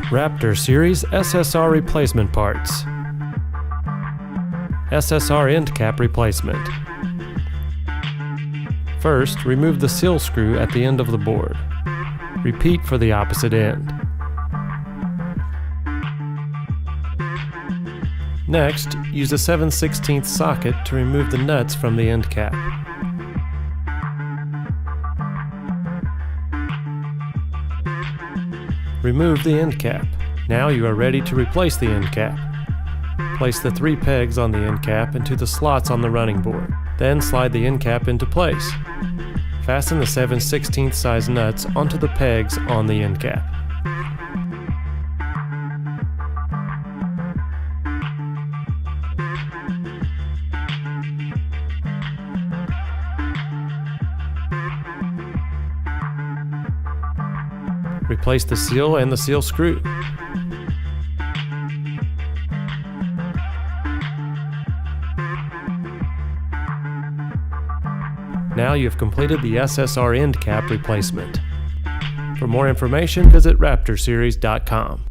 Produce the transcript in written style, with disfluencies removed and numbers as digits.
Raptor Series SSR Replacement Parts. SSR End Cap Replacement. First, remove the seal screw at the end of the board. Repeat for the opposite end. Next, use a 7/16 socket to remove the nuts from the end cap. Remove the end cap. Now you are ready to replace the end cap. Place the 3 pegs on the end cap into the slots on the running board. Then slide the end cap into place. Fasten the 7/16 size nuts onto the pegs on the end cap. Replace the seal and the seal screw. Now you have completed the SSR End Cap Replacement. For more information, visit raptorseries.com.